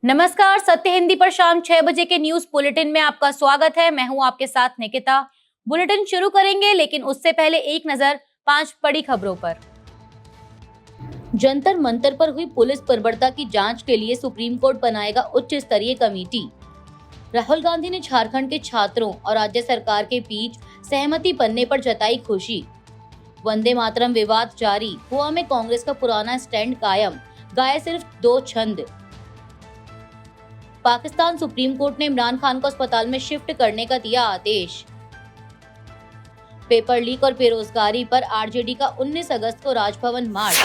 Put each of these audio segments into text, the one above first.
नमस्कार, सत्य हिंदी पर शाम 6 बजे के न्यूज बुलेटिन में आपका स्वागत है। मैं हूं आपके साथ निकिता। बुलेटिन शुरू करेंगे, लेकिन उससे पहले एक नजर 5 बड़ी खबरों पर। जंतर मंतर पर हुई पुलिस बर्बरता की जांच के लिए सुप्रीम कोर्ट बनाएगा उच्च स्तरीय कमेटी। राहुल गांधी ने झारखंड के छात्रों और राज्य सरकार के बीच सहमति बनने पर जताई खुशी। वंदे मातरम विवाद जारी, गोवा में कांग्रेस का पुराना स्टैंड कायम, गाए सिर्फ 2 छंद। पाकिस्तान सुप्रीम कोर्ट ने इमरान खान को अस्पताल में शिफ्ट करने का दिया आदेश। पेपर लीक और बेरोजगारी पर आरजेडी का 19 अगस्त को राजभवन मार्च।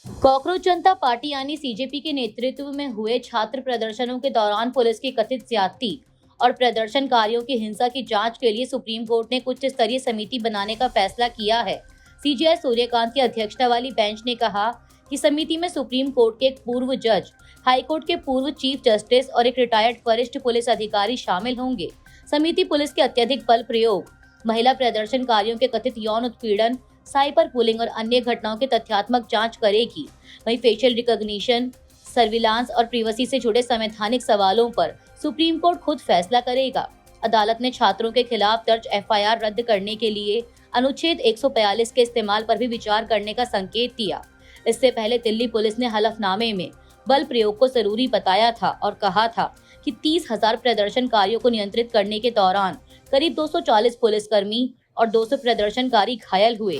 कॉकरोच जनता पार्टी यानी सीजेपी के नेतृत्व में हुए छात्र प्रदर्शनों के दौरान पुलिस की कथित ज्यादती और प्रदर्शनकारियों की हिंसा की जांच के लिए सुप्रीम कोर्ट ने उच्च स्तरीय समिति बनाने का फैसला किया है। सीजेआई सूर्यकांत की अध्यक्षता वाली बेंच ने कहा कि समिति में सुप्रीम कोर्ट के एक पूर्व जज, हाई कोर्ट के पूर्व चीफ जस्टिस और एक रिटायर्ड वरिष्ठ पुलिस अधिकारी शामिल होंगे। समिति पुलिस के अत्यधिक बल प्रयोग, महिला प्रदर्शनकारियों के कथित यौन उत्पीड़न, साइबर बुलिंग और अन्य घटनाओं की तथ्यात्मक जांच करेगी। वहीं फेशियल रिकॉग्निशन, सर्विलांस और प्रिवेसी से जुड़े संवैधानिक सवालों पर सुप्रीम कोर्ट खुद फैसला करेगा। अदालत ने छात्रों के खिलाफ दर्ज एफआईआर रद्द करने के लिए अनुच्छेद 142 के इस्तेमाल पर भी विचार करने का संकेत दिया। इससे पहले दिल्ली पुलिस ने हलफनामे में बल प्रयोग को जरूरी बताया था और कहा था कि 30,000 प्रदर्शनकारियों को नियंत्रित करने के दौरान करीब 240 पुलिसकर्मी और 200 प्रदर्शनकारी घायल हुए।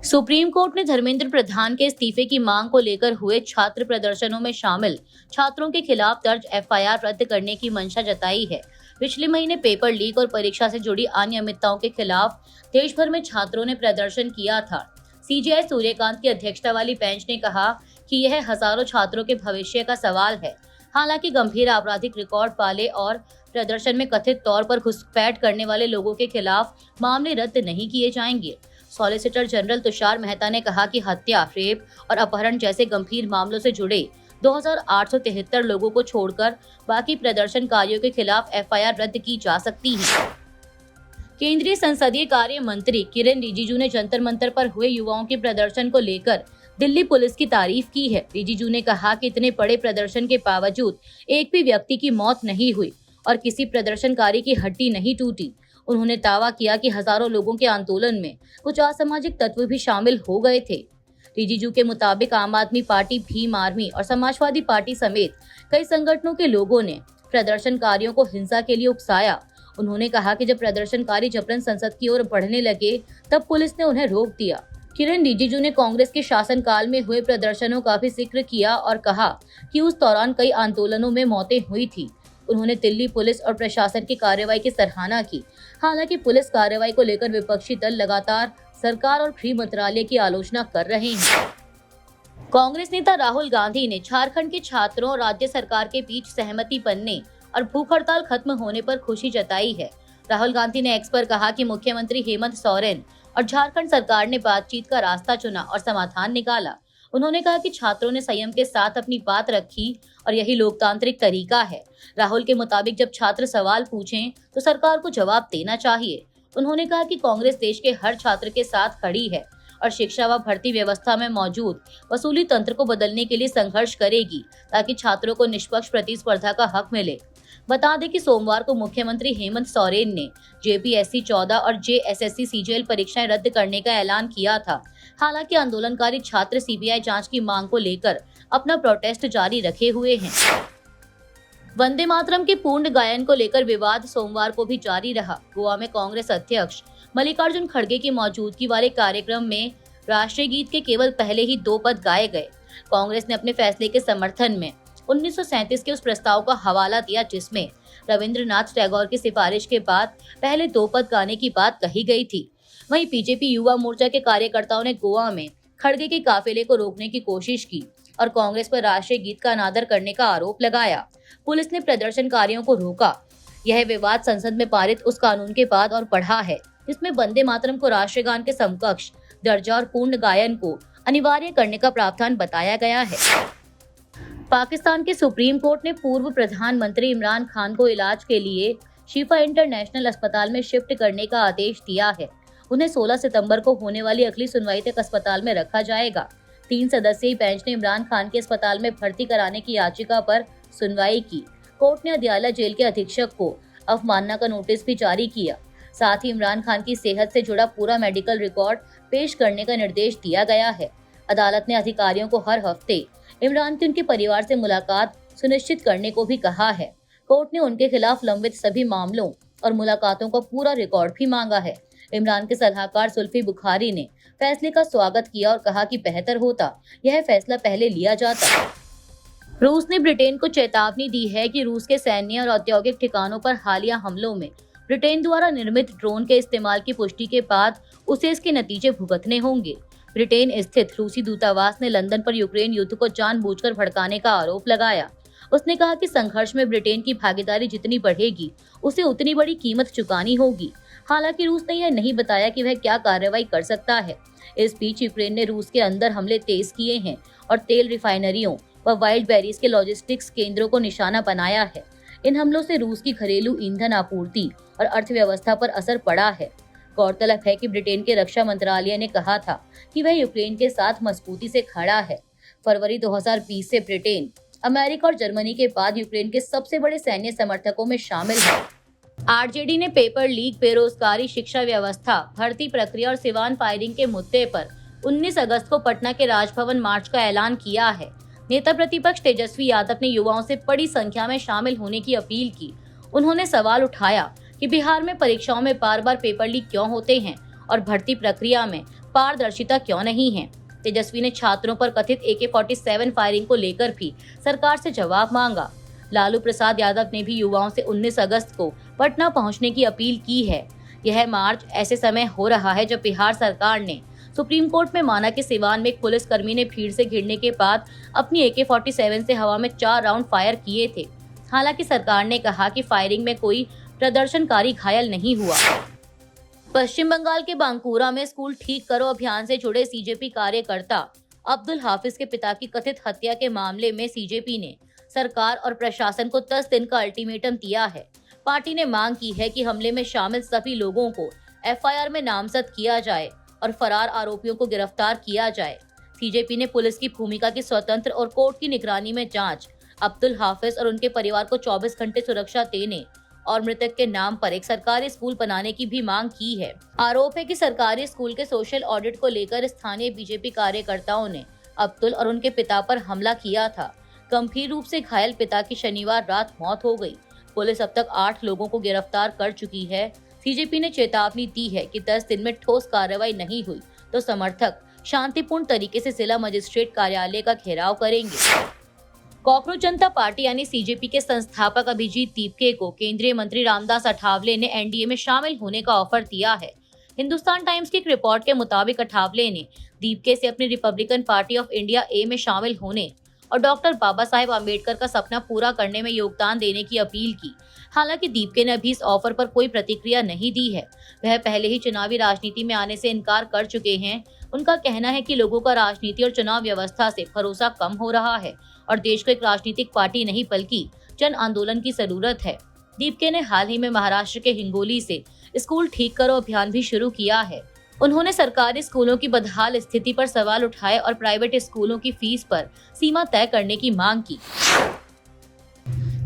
सुप्रीम कोर्ट ने धर्मेंद्र प्रधान के इस्तीफे की मांग को लेकर हुए छात्र प्रदर्शनों में शामिल छात्रों के खिलाफ दर्ज एफआईआर रद्द करने की मंशा जताई है। पिछले महीने पेपर लीक और परीक्षा से जुड़ी अनियमितताओं के खिलाफ देश भर में छात्रों ने प्रदर्शन किया था। सीजेआई सूर्यकांत की अध्यक्षता वाली बेंच ने कहा कि यह हजारों छात्रों के भविष्य का सवाल है। हालांकि गंभीर आपराधिक रिकॉर्ड वाले और प्रदर्शन में कथित तौर पर घुसपैठ करने वाले लोगों के खिलाफ मामले रद्द नहीं किए जाएंगे। सॉलिसिटर जनरल तुषार मेहता ने कहा कि हत्या, रेप और अपहरण जैसे गंभीर मामलों से जुड़े 2873 लोगों को छोड़कर बाकी प्रदर्शनकारियों के खिलाफ एफआईआर रद्द की जा सकती है। केंद्रीय संसदीय कार्य मंत्री किरेन रिजिजू ने जंतर मंतर पर हुए युवाओं के प्रदर्शन को लेकर दिल्ली पुलिस की तारीफ की है। रिजिजू ने कहा कि इतने बड़े प्रदर्शन के बावजूद एक भी व्यक्ति की मौत नहीं हुई और किसी प्रदर्शनकारी की हड्डी नहीं टूटी। उन्होंने दावा किया कि हजारों लोगों के आंदोलन में कुछ असामाजिक तत्व भी शामिल हो गए थे। रिजिजू के मुताबिक आम आदमी पार्टी, भीम आर्मी और समाजवादी पार्टी समेत कई संगठनों के लोगों ने प्रदर्शनकारियों को हिंसा के लिए उकसाया। उन्होंने कहा कि जब प्रदर्शनकारी जबरन संसद की ओर बढ़ने लगे तब पुलिस ने उन्हें रोक दिया। किरेन रिजिजू ने कांग्रेस के शासनकाल में हुए प्रदर्शनों का भी जिक्र किया और कहा कि उस दौरान कई आंदोलनों में मौतें हुई थी। उन्होंने दिल्ली पुलिस और प्रशासन की कार्रवाई की सराहना की। हालांकि पुलिस कार्रवाई को लेकर विपक्षी दल लगातार सरकार और गृह मंत्रालय की आलोचना कर रहे हैं। कांग्रेस नेता राहुल गांधी ने झारखंड के छात्रों और राज्य सरकार के बीच सहमति बनने और भूख हड़ताल खत्म होने पर खुशी जताई है। राहुल गांधी ने एक्स पर कहा कि मुख्यमंत्री हेमंत सोरेन और झारखंड सरकार ने बातचीत का रास्ता चुना और समाधान निकाला। उन्होंने कहा कि छात्रों ने संयम के साथ अपनी बात रखी और यही लोकतांत्रिक तरीका है। राहुल के मुताबिक जब छात्र सवाल पूछें तो सरकार को जवाब देना चाहिए। उन्होंने कहा कि कांग्रेस देश के हर छात्र के साथ खड़ी है और शिक्षा व भर्ती व्यवस्था में मौजूद वसूली तंत्र को बदलने के लिए संघर्ष करेगी ताकि छात्रों को निष्पक्ष प्रतिस्पर्धा का हक मिले। बता दें कि सोमवार को मुख्यमंत्री हेमंत सोरेन ने जेपीएससी 14 और जेएसएससी सीजीएल परीक्षाएं रद्द करने का ऐलान किया था। हालांकि आंदोलनकारी छात्र सीबीआई जांच की मांग को लेकर अपना प्रोटेस्ट जारी रखे हुए हैं। वंदे मातरम के पूर्ण गायन को लेकर विवाद सोमवार को भी जारी रहा। गोवा में कांग्रेस अध्यक्ष मल्लिकार्जुन खड़गे की मौजूदगी वाले कार्यक्रम में राष्ट्रीय गीत के केवल पहले ही 2 पद गाए गए। कांग्रेस ने अपने फैसले के समर्थन में 1937 के उस प्रस्ताव का हवाला दिया जिसमें रविंद्रनाथ टैगोर की सिफारिश के बाद पहले 2 पद गाने की बात कही गई थी। वहीं बीजेपी युवा मोर्चा के कार्यकर्ताओं ने गोवा में खड़गे के काफिले को रोकने की कोशिश की और कांग्रेस पर राष्ट्रीय गीत का अनादर करने का आरोप लगाया। पुलिस ने प्रदर्शनकारियों को रोका। यह विवाद संसद में पारित उस कानून के बाद और बढ़ा है जिसमें वंदे मातरम को राष्ट्रीय गान के समकक्ष दर्जा और पूर्ण गायन को अनिवार्य करने का प्रावधान बताया गया है। पाकिस्तान के सुप्रीम कोर्ट ने पूर्व प्रधानमंत्री इमरान खान को इलाज के लिए शिफा इंटरनेशनल अस्पताल में शिफ्ट करने का आदेश दिया है। उन्हें 16 सितंबर को होने वाली अगली सुनवाई तक अस्पताल में रखा जाएगा। 3 सदस्यीय बेंच ने इमरान खान के अस्पताल में भर्ती कराने की याचिका पर सुनवाई की। कोर्ट ने अदियाला जेल के अधीक्षक को अवमानना का नोटिस भी जारी किया। साथ ही इमरान खान की सेहत से जुड़ा पूरा मेडिकल रिकॉर्ड पेश करने का निर्देश दिया गया है। अदालत ने अधिकारियों को हर हफ्ते इमरान की उनके परिवार से मुलाकात सुनिश्चित करने को भी कहा है। कोर्ट ने उनके खिलाफ लंबित सभी मामलों और मुलाकातों का पूरा रिकॉर्ड भी मांगा है। इमरान के सलाहकार जुल्फी बुखारी ने फैसले का स्वागत किया और कहा कि बेहतर होता यह फैसला पहले लिया जाता। रूस ने ब्रिटेन को चेतावनी दी है कि रूस के सैन्य और औद्योगिक ठिकानों पर हालिया हमलों में ब्रिटेन द्वारा निर्मित ड्रोन के इस्तेमाल की पुष्टि के बाद उसे इसके नतीजे भुगतने होंगे। ब्रिटेन स्थित रूसी दूतावास ने लंदन पर यूक्रेन युद्ध को जानबूझकर भड़काने का आरोप लगाया। उसने कहा कि संघर्ष में ब्रिटेन की भागीदारी जितनी बढ़ेगी उसे उतनी बड़ी कीमत चुकानी होगी। हालांकि रूस ने यह नहीं बताया कि वह क्या कार्रवाई कर सकता है। इस बीच यूक्रेन ने रूस के अंदर हमले तेज किए हैं और तेल रिफाइनरियों व वाइल्ड बेरीज के लॉजिस्टिक्स केंद्रों को निशाना बनाया है। इन हमलों से रूस की घरेलू ईंधन आपूर्ति और अर्थव्यवस्था पर असर पड़ा है। गौरतलब है कि ब्रिटेन के रक्षा मंत्रालय ने कहा था कि वह यूक्रेन के साथ मजबूती से खड़ा है। फरवरी 2020 से ब्रिटेन, अमेरिका और जर्मनी के बाद यूक्रेन के सबसे बड़े सैन्य समर्थकों में शामिल है। आरजेडी ने पेपर लीक, बेरोजगारी, शिक्षा व्यवस्था, भर्ती प्रक्रिया और सिवान फायरिंग के मुद्दे पर 19 अगस्त को पटना के राजभवन मार्च का ऐलान किया है। नेता प्रतिपक्ष तेजस्वी यादव ने युवाओं से बड़ी संख्या में शामिल होने की अपील की। उन्होंने सवाल उठाया कि बिहार में परीक्षाओं में बार बार पेपर लीक क्यों होते हैं और भर्ती प्रक्रिया में पारदर्शिता क्यों नहीं है। तेजस्वी ने छात्रों पर कथित AK-47 फायरिंग को लेकर भी सरकार से जवाब मांगा। लालू प्रसाद यादव ने भी युवाओं से 19 अगस्त को पटना पहुंचने की अपील की है। यह मार्च ऐसे समय हो रहा है जब बिहार सरकार ने सुप्रीम कोर्ट में माना कि सिवान में एक पुलिसकर्मी ने भीड़ से घिरने के बाद अपनी AK-47 से हवा में 4 राउंड फायर किए थे। हालांकि सरकार ने कहा कि फायरिंग में कोई प्रदर्शनकारी घायल नहीं हुआ। पश्चिम बंगाल के बांकुरा में स्कूल ठीक करो अभियान से जुड़े सीजेपी कार्यकर्ता अब्दुल हाफिज के पिता की कथित हत्या के मामले में सीजेपी ने सरकार और प्रशासन को 10 दिन का अल्टीमेटम दिया है। पार्टी ने मांग की है कि हमले में शामिल सभी लोगों को FIR में नामजद किया जाए और फरार आरोपियों को गिरफ्तार किया जाए। सीजेपी ने पुलिस की भूमिका की स्वतंत्र और कोर्ट की निगरानी में जांच, अब्दुल हाफिज और उनके परिवार को 24 घंटे सुरक्षा देने और मृतक के नाम पर एक सरकारी स्कूल बनाने की भी मांग की है। आरोप है कि सरकारी स्कूल के सोशल ऑडिट को लेकर स्थानीय बीजेपी कार्यकर्ताओं ने अब्दुल और उनके पिता पर हमला किया था। गंभीर रूप से घायल पिता की शनिवार रात मौत हो गई। पुलिस अब तक 8 लोगों को गिरफ्तार कर चुकी है। सीजेपी ने चेतावनी दी है कि 10 दिन में ठोस कार्रवाई नहीं हुई तो समर्थक शांतिपूर्ण तरीके से जिला मजिस्ट्रेट कार्यालय का घेराव करेंगे। कॉकरोच जनता पार्टी यानी सीजेपी के संस्थापक अभिजीत दीपके को केंद्रीय मंत्री रामदास अठावले ने एनडीए में शामिल होने का ऑफर दिया है। हिंदुस्तान टाइम्स की एक रिपोर्ट के मुताबिक अठावले ने दीपके से अपनी रिपब्लिकन पार्टी ऑफ इंडिया ए में शामिल होने और डॉक्टर बाबा साहेब आम्बेडकर का सपना पूरा करने में योगदान देने की अपील की। हालांकि दीपके ने अभी इस ऑफर पर कोई प्रतिक्रिया नहीं दी है। वह पहले ही चुनावी राजनीति में आने से इनकार कर चुके हैं। उनका कहना है कि लोगों का राजनीति और चुनाव व्यवस्था से भरोसा कम हो रहा है और देश को एक राजनीतिक पार्टी नहीं बल्कि जन आंदोलन की जरूरत है। दीपके ने हाल ही में महाराष्ट्र के हिंगोली से स्कूल ठीक करो अभियान भी शुरू किया है। उन्होंने सरकारी स्कूलों की बदहाल स्थिति पर सवाल उठाए और प्राइवेट स्कूलों की फीस पर सीमा तय करने की मांग की।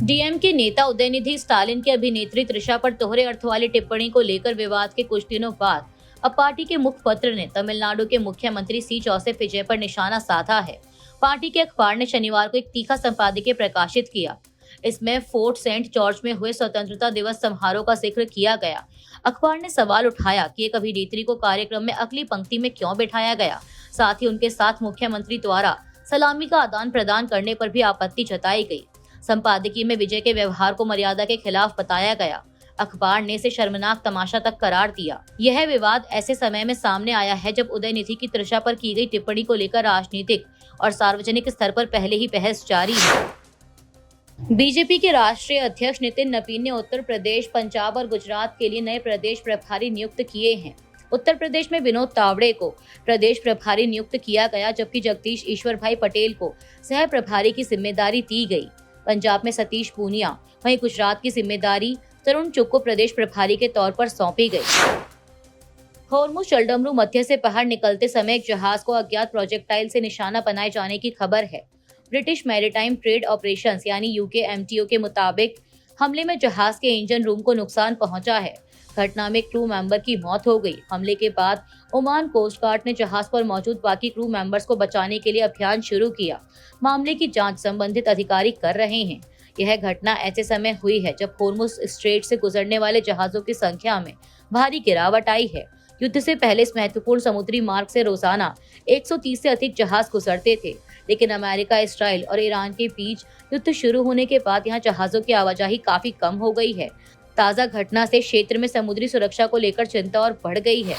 डीएमके नेता उदयनिधि स्टालिन की अभिनेत्री त्रिशा पर दोहरे अर्थ वाली टिप्पणी को लेकर विवाद के कुछ दिनों बाद अब पार्टी के मुखपत्र ने तमिलनाडु के मुख्यमंत्री सी जोसेफ विजय पर निशाना साधा है। पार्टी के अखबार ने शनिवार को एक तीखा संपादकीय प्रकाशित किया। इसमें फोर्ट सेंट जॉर्ज में हुए स्वतंत्रता दिवस समारोह का जिक्र किया गया। अखबार ने सवाल उठाया कि एक अभिनेत्री को कार्यक्रम में अगली पंक्ति में क्यों बैठाया गया। साथ ही उनके साथ मुख्यमंत्री द्वारा सलामी का आदान प्रदान करने पर भी आपत्ति जताई गई। संपादकीय में विजय के व्यवहार को मर्यादा के खिलाफ बताया गया। अखबार ने इसे शर्मनाक तमाशा तक करार दिया। यह विवाद ऐसे समय में सामने आया है जब उदयनिधि की त्रिशा पर की गई टिप्पणी को लेकर राजनीतिक और सार्वजनिक स्तर पर पहले ही बहस जारी है। बीजेपी के राष्ट्रीय अध्यक्ष नितिन नवीन ने उत्तर प्रदेश, पंजाब और गुजरात के लिए नए प्रदेश प्रभारी नियुक्त किए हैं। उत्तर प्रदेश में विनोद तावड़े को प्रदेश प्रभारी नियुक्त किया गया, जबकि जगदीश ईश्वर भाई पटेल को सह प्रभारी की जिम्मेदारी दी गई। पंजाब में सतीश पूनिया, वहीं गुजरात की जिम्मेदारी तरुण चुग को प्रदेश प्रभारी के तौर पर सौंपी गई। होर्मुज जलडमरू मध्य से बाहर निकलते समय एक जहाज को अज्ञात प्रोजेक्टाइल से निशाना बनाए जाने की खबर है। ब्रिटिश मैरीटाइम ट्रेड ऑपरेशंस यानी यूकेएमटीओ के मुताबिक हमले में जहाज के इंजन रूम को नुकसान पहुंचा है। घटना में क्रू मेंबर की मौत हो गई। हमले के बाद ओमान कोस्ट गार्ड ने जहाज पर मौजूद बाकी क्रू मेंबर्स को बचाने के लिए अभियान शुरू किया। मामले की जांच संबंधित अधिकारी कर रहे हैं। यह घटना ऐसे समय हुई है जब होर्मुज स्ट्रेट से गुजरने वाले जहाजों की संख्या में भारी गिरावट आई है। युद्ध से पहले इस महत्वपूर्ण समुद्री मार्ग से रोजाना 130 से अधिक जहाज गुजरते थे, लेकिन अमेरिका, इस्राइल और ईरान के बीच युद्ध शुरू होने के बाद यहां जहाजों की आवाजाही काफी कम हो गई है। ताजा घटना से क्षेत्र में समुद्री सुरक्षा को लेकर चिंता और बढ़ गई है।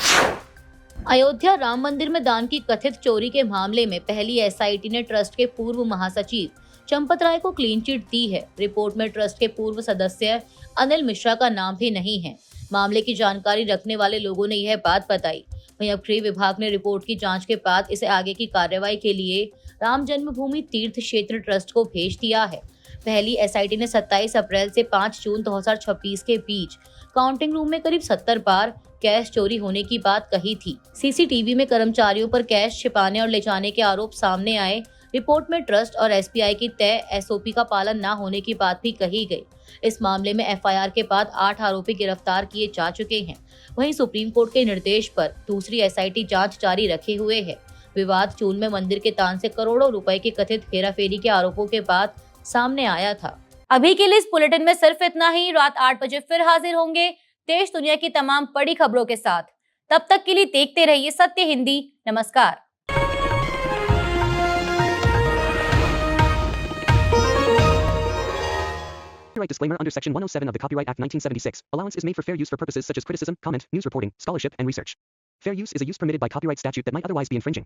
अयोध्या राम मंदिर में दान की कथित चोरी के मामले में पहली एसआईटी ने ट्रस्ट के पूर्व महासचिव चंपत राय को क्लीन चिट दी है। रिपोर्ट में ट्रस्ट के पूर्व सदस्य अनिल मिश्रा का नाम भी नहीं है। मामले की जानकारी रखने वाले लोगों ने यह बात बताई। वहीं अब गृह विभाग ने रिपोर्ट की जांच के बाद इसे आगे की कार्रवाई के लिए राम जन्मभूमि तीर्थ क्षेत्र ट्रस्ट को भेज दिया है। पहली एसआईटी ने 27 अप्रैल से 5 जून 2026 के बीच काउंटिंग रूम में करीब 70 बार कैश चोरी होने की बात कही थी। सीसीटीवी में कर्मचारियों पर कैश छिपाने और ले जाने के आरोप सामने आए। रिपोर्ट में ट्रस्ट और एसबीआई की तय एसओपी का पालन न होने की बात भी कही गई। इस मामले में एफआईआर के बाद 8 आरोपी गिरफ्तार किए जा चुके हैं। वहीं सुप्रीम कोर्ट के निर्देश पर दूसरी एसआईटी जांच जारी रखे हुए है। विवाद जून में मंदिर के दान से करोड़ों रुपए की कथित हेराफेरी के आरोपों के बाद सामने आया था। अभी के लिए इस बुलेटिन में सिर्फ इतना ही। रात 8 बजे फिर हाजिर होंगे देश दुनिया की तमाम बड़ी खबरों के साथ। तब तक के लिए देखते रहिए सत्य हिंदी। नमस्कार। Copyright disclaimer under Section 107 of the Copyright Act 1976. Allowance is made for fair use for purposes such as criticism, comment, news reporting, scholarship, and research. Fair use is a use permitted by copyright statute that might otherwise be infringing.